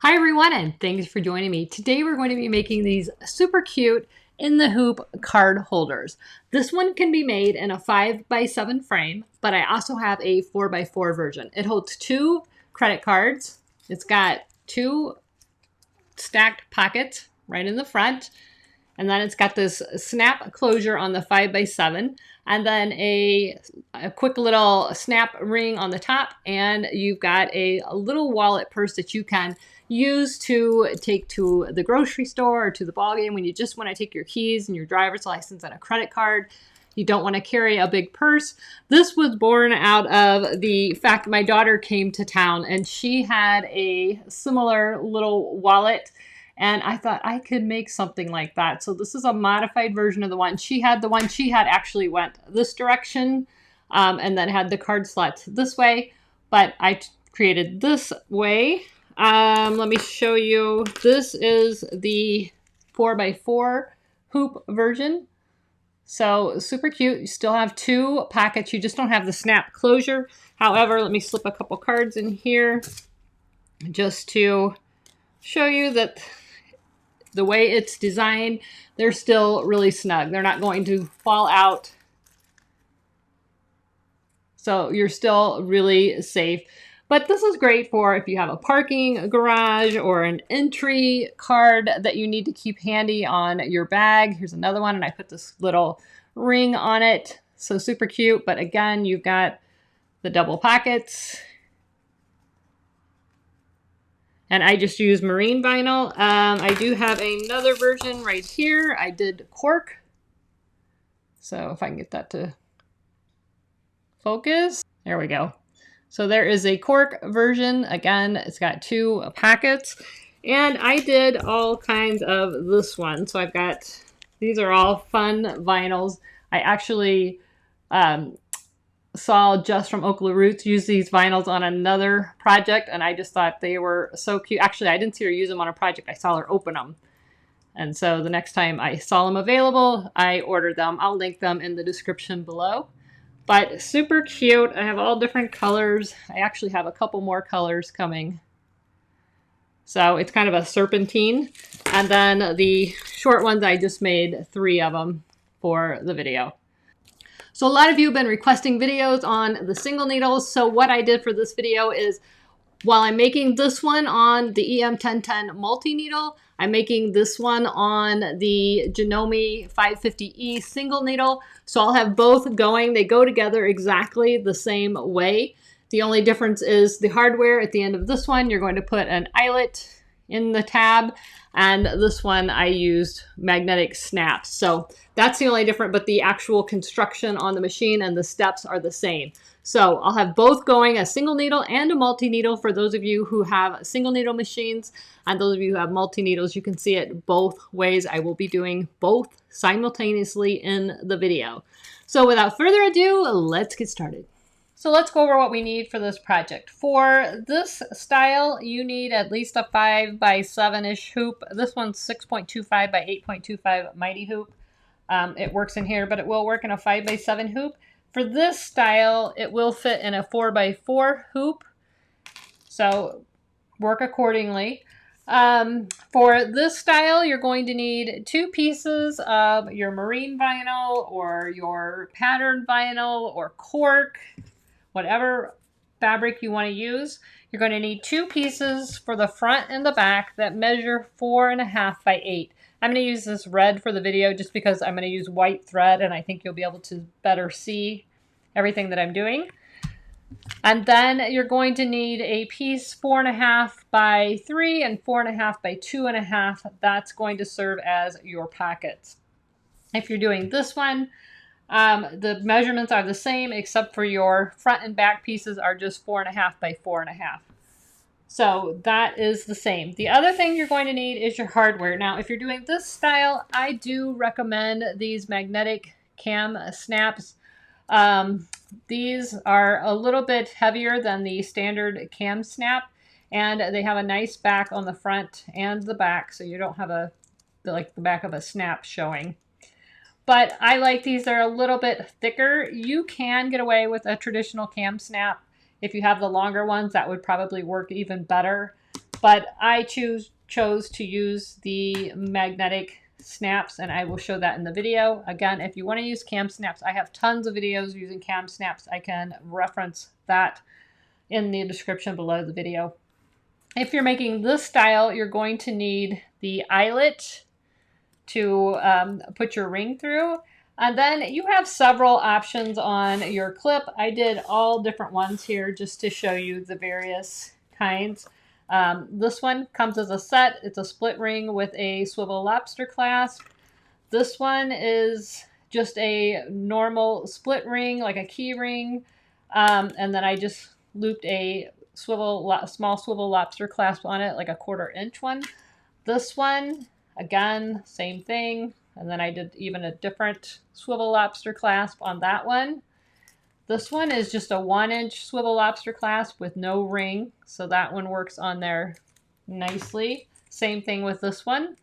Hi everyone, and thanks for joining me. Today we're going to be making these super cute in the hoop card holders. This one can be made in a 5x7 frame, but I also have a 4x4 version. It holds 2 credit cards. It's got 2 stacked pockets right in the front, and then it's got this snap closure on the 5x7, and then a quick little snap ring on the top, and you've got a little wallet purse that you can use to take to the grocery store or to the ball game when you just want to take your keys and your driver's license and a credit card. You don't want to carry a big purse. This was born out of the fact my daughter came to town and she had a similar little wallet, and I thought I could make something like that. So this is a modified version of the one she had. The one she had actually went this direction and then had the card slots this way, but I created this way. Let me show you. This is the 4x4 hoop version. So super cute. You still have 2 pockets. You just don't have the snap closure. However, let me slip a couple cards in here just to show you that the way it's designed, they're still really snug. They're not going to fall out. So you're still really safe. But this is great for if you have a parking garage or an entry card that you need to keep handy on your bag. Here's another one, and I put this little ring on it. So super cute. But again, you've got the double pockets. And I just use marine vinyl. I do have another version right here. I did cork. So if I can get that to focus. There we go. So there is a cork version. Again, it's got 2 pockets. And I did all kinds of this one. So I've got, these are all fun vinyls. I actually saw Just from Oakland Roots use these vinyls on another project, and I just thought they were so cute. Actually, I didn't see her use them on a project. I saw her open them. And so the next time I saw them available, I ordered them. I'll link them in the description below. But super cute. I have all different colors. I actually have a couple more colors coming. So it's kind of a serpentine. And then the short ones, I just made 3 of them for the video. So a lot of you have been requesting videos on the single needles. So what I did for this video is, while I'm making this one on the EM1010 multi-needle, I'm making this one on the Janome 550E single needle. So I'll have both going. They go together exactly the same way. The only difference is the hardware. At the end of this one, you're going to put an eyelet in the tab. And this one I used magnetic snaps. So that's the only difference, but the actual construction on the machine and the steps are the same. So I'll have both going, a single needle and a multi-needle for those of you who have single needle machines, and those of you who have multi-needles, you can see it both ways. I will be doing both simultaneously in the video. So without further ado, let's get started. So let's go over what we need for this project. For this style, you need at least a 5x7-ish hoop. This one's 6.25 by 8.25 mighty hoop. It works in here, but it will work in a 5x7 hoop. For this style, it will fit in a 4x4 hoop, so work accordingly. For this style, you're going to need 2 pieces of your marine vinyl or your patterned vinyl or cork, whatever fabric you want to use. You're going to need 2 pieces for the front and the back that measure 4.5 by 8. I'm going to use this red for the video just because I'm going to use white thread, and I think you'll be able to better see everything that I'm doing. And then you're going to need a piece 4.5 by 3 and 4.5 by 2.5. That's going to serve as your pockets. If you're doing this one, the measurements are the same, except for your front and back pieces are just 4.5 by 4.5. So that is the same. The other thing you're going to need is your hardware. Now, if you're doing this style, I do recommend these magnetic cam snaps. These are a little bit heavier than the standard cam snap, and they have a nice back on the front and the back, so you don't have like the back of a snap showing. But I like these. They're a little bit thicker. You can get away with a traditional cam snap. If you have the longer ones, that would probably work even better. but I chose to use the magnetic snaps, and I will show that in the video. Again, if you want to use cam snaps, I have tons of videos using cam snaps. I can reference that in the description below the video. If you're making this style, you're going to need the eyelet to put your ring through. And then you have several options on your clip. I did all different ones here just to show you the various kinds. This one comes as a set. It's a split ring with a swivel lobster clasp. This one is just a normal split ring, like a key ring. And then I just looped a small swivel lobster clasp on it, like a 1/4 inch one. This one, again, same thing. And then I did even a different swivel lobster clasp on that one. This one is just a 1-inch swivel lobster clasp with no ring. So that one works on there nicely. Same thing with this one.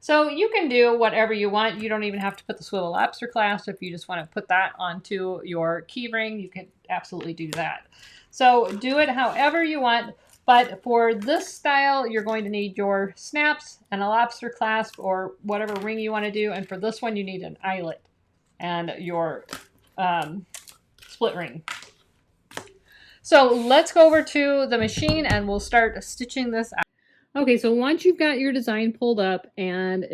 So you can do whatever you want. You don't even have to put the swivel lobster clasp. If you just want to put that onto your key ring, you can absolutely do that. So do it however you want. But for this style, you're going to need your snaps and a lobster clasp or whatever ring you want to do. And for this one, you need an eyelet and your split ring. So let's go over to the machine and we'll start stitching this out. Okay, so once you've got your design pulled up and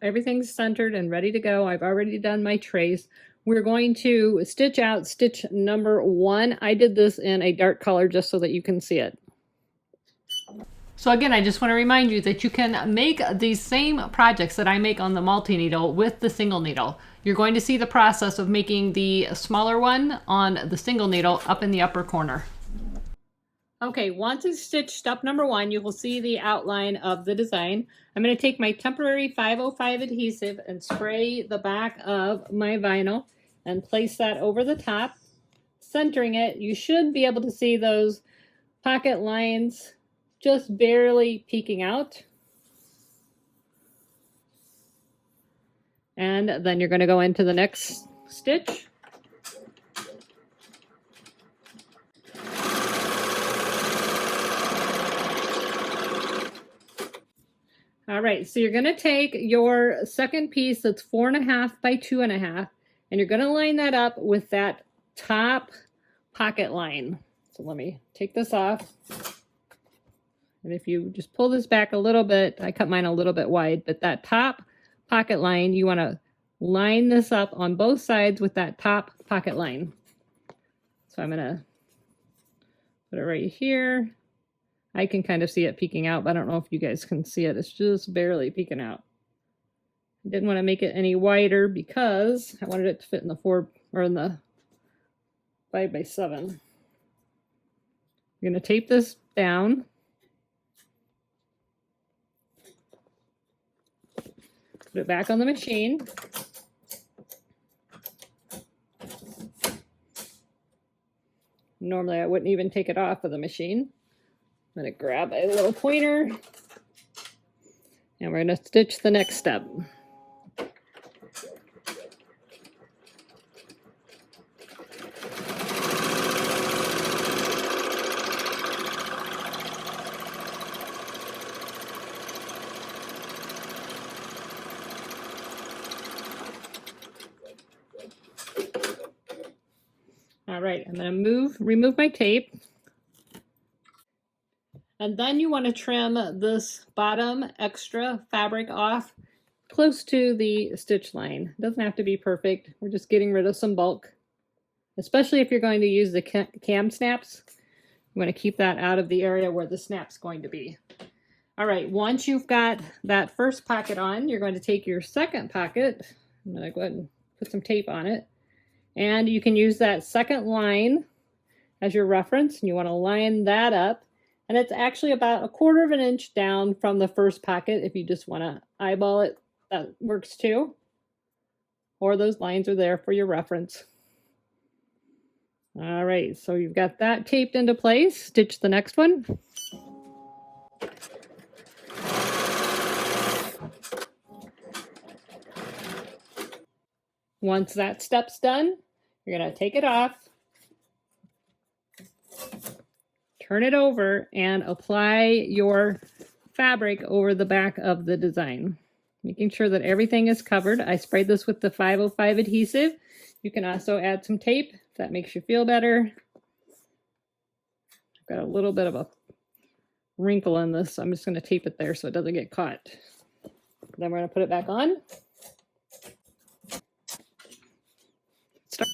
everything's centered and ready to go, I've already done my trace. We're going to stitch out stitch number 1. I did this in a dark color just so that you can see it. So again, I just want to remind you that you can make these same projects that I make on the multi-needle with the single needle. You're going to see the process of making the smaller one on the single needle up in the upper corner. Okay, once it's stitched step number 1, you will see the outline of the design. I'm going to take my temporary 505 adhesive and spray the back of my vinyl and place that over the top. Centering it, you should be able to see those pocket lines just barely peeking out. And then you're going to go into the next stitch. All right, so you're going to take your second piece that's 4.5 by 2.5, and you're going to line that up with that top pocket line. So let me take this off. And if you just pull this back a little bit, I cut mine a little bit wide, but that top pocket line, you want to line this up on both sides with that top pocket line. So I'm going to put it right here. I can kind of see it peeking out, but I don't know if you guys can see it. It's just barely peeking out. I didn't want to make it any wider because I wanted it to fit in the 5 by 7. You're going to tape this down. Put it back on the machine. Normally I wouldn't even take it off of the machine. I'm going to grab a little pointer and we're going to stitch the next step. All right, I'm going to remove my tape. And then you want to trim this bottom extra fabric off close to the stitch line. It doesn't have to be perfect. We're just getting rid of some bulk, especially if you're going to use the cam snaps. You want to keep that out of the area where the snap's going to be. All right, once you've got that first pocket on, you're going to take your second pocket. I'm going to go ahead and put some tape on it. And you can use that second line as your reference. And you want to line that up. And it's actually about 1/4 inch down from the first pocket. If you just want to eyeball it, that works too. Or those lines are there for your reference. All right, so you've got that taped into place. Stitch the next one. Once that step's done, you're going to take it off. turn it over and apply your fabric over the back of the design, making sure that everything is covered. I sprayed this with the 505 adhesive. You can also add some tape if that makes you feel better. I've got a little bit of a wrinkle in this, so I'm just going to tape it there so it doesn't get caught. Then we're going to put it back on. Start.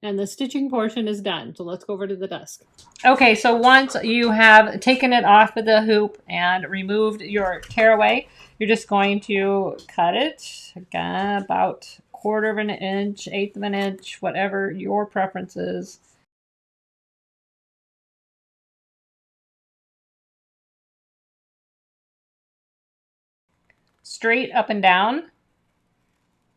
And the stitching portion is done. So let's go over to the desk. Okay, so once you have taken it off of the hoop and removed your tearaway, you're just going to cut it again about 1/4 of an inch, 1/8 of an inch, whatever your preference is. Straight up and down.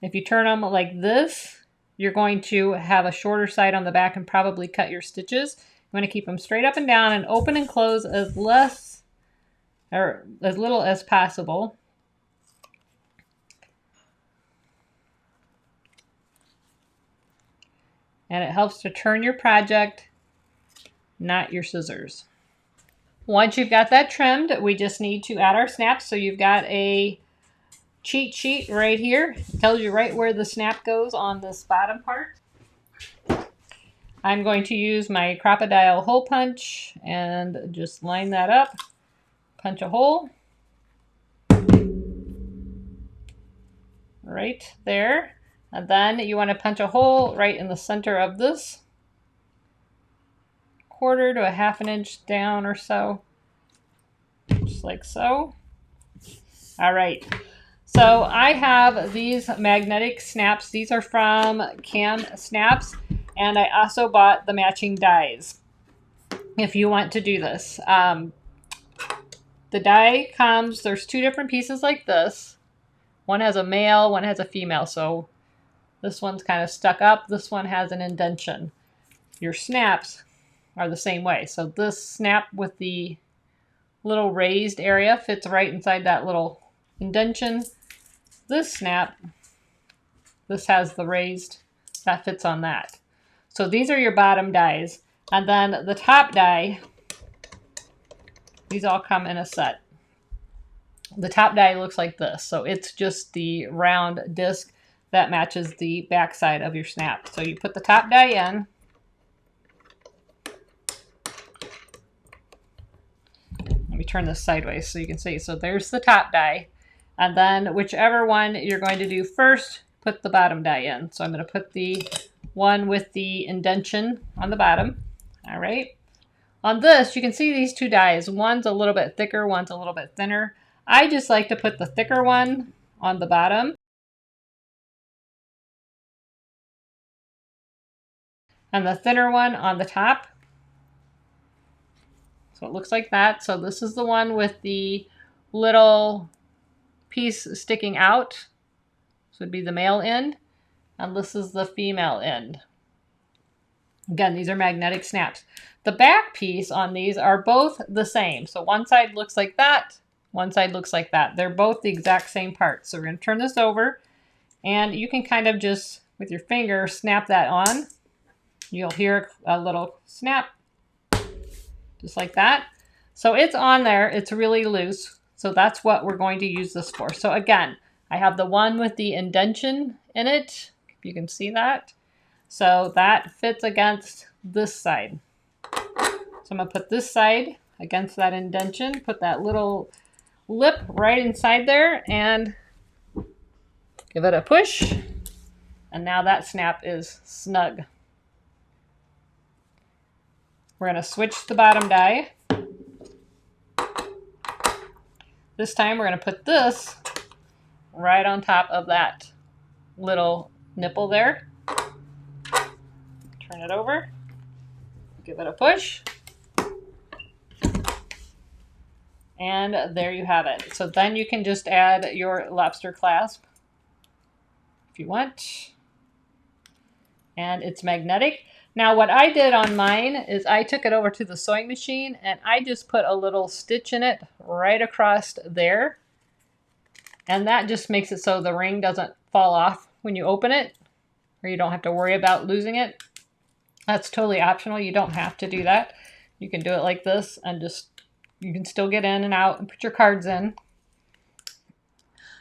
If you turn them like this, you're going to have a shorter side on the back and probably cut your stitches. You want to keep them straight up and down and open and close as less or as little as possible. And it helps to turn your project, not your scissors. Once you've got that trimmed, we just need to add our snaps. So you've got a cheat sheet right here. It tells you right where the snap goes on this bottom part. I'm going to use my crocodile hole punch and just line that up, punch a hole right there. And then you want to punch a hole right in the center of this, 1/4 to 1/2 an inch down or so, just like so. All right. So I have these magnetic snaps. These are from Cam Snaps, and I also bought the matching dies if you want to do this. The die comes, there's 2 different pieces like this. One has a male, one has a female. So this one's kind of stuck up. This one has an indentation. Your snaps are the same way. So this snap with the little raised area fits right inside that little indentation. This snap, this has the raised, that fits on that. So these are your bottom dies. And then the top die, these all come in a set. The top die looks like this. So it's just the round disc that matches the back side of your snap. So you put the top die in. Let me turn this sideways so you can see. So there's the top die. And then whichever one you're going to do first, put the bottom die in. So I'm going to put the one with the indentation on the bottom. All right. On this, you can see these 2 dies. One's a little bit thicker, one's a little bit thinner. I just like to put the thicker one on the bottom and the thinner one on the top. So it looks like that. So this is the one with the little piece sticking out. This would be the male end, and this is the female end. Again, these are magnetic snaps. The back piece on these are both the same. So one side looks like that, one side looks like that. They're both the exact same part. So we're going to turn this over, and you can kind of just, with your finger, snap that on. You'll hear a little snap, just like that. So it's on there. It's really loose. So that's what we're going to use this for. So again, I have the one with the indentation in it. If you can see that. So that fits against this side. So I'm going to put this side against that indentation, put that little lip right inside there, and give it a push. And now that snap is snug. We're going to switch the bottom die. This time we're going to put this right on top of that little nipple there. Turn it over. Give it a push. And there you have it. So then you can just add your lobster clasp if you want. And it's magnetic. Now what I did on mine is I took it over to the sewing machine and I just put a little stitch in it right across there. And that just makes it so the ring doesn't fall off when you open it, or you don't have to worry about losing it. That's totally optional. You don't have to do that. You can do it like this and just, you can still get in and out and put your cards in.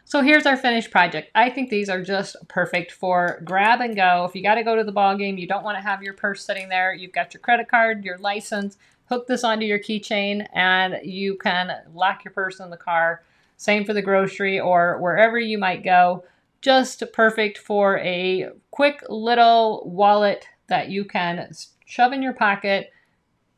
So here's our finished project. I think these are just perfect for grab and go. If you got to go to the ball game, you don't want to have your purse sitting there. You've got your credit card, your license, hook this onto your keychain, and you can lock your purse in the car. Same for the grocery or wherever you might go. Just perfect for a quick little wallet that you can shove in your pocket,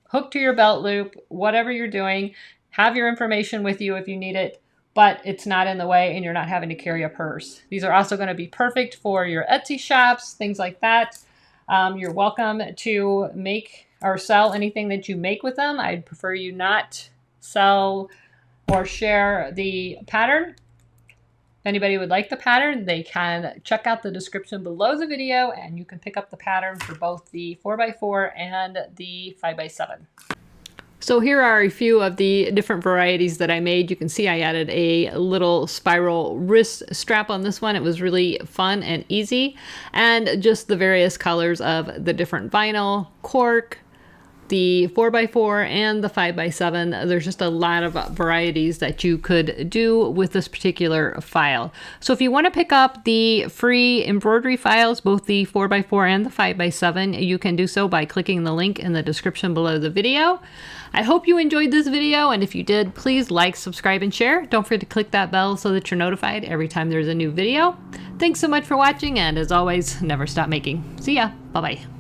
hook to your belt loop, whatever you're doing. Have your information with you if you need it, but it's not in the way and you're not having to carry a purse. These are also going to be perfect for your Etsy shops, things like that. You're welcome to make or sell anything that you make with them. I'd prefer you not sell or share the pattern. If anybody would like the pattern, they can check out the description below the video and you can pick up the pattern for both the 4x4 and the 5x7. So here are a few of the different varieties that I made. You can see I added a little spiral wrist strap on this one. It was really fun and easy. And just the various colors of the different vinyl, cork, the 4x4 and the 5x7. There's just a lot of varieties that you could do with this particular file. So if you want to pick up the free embroidery files, both the 4x4 and the 5x7, you can do so by clicking the link in the description below the video. I hope you enjoyed this video, and if you did, please like, subscribe, and share. Don't forget to click that bell so that you're notified every time there's a new video. Thanks so much for watching, and as always, never stop making. See ya. Bye-bye.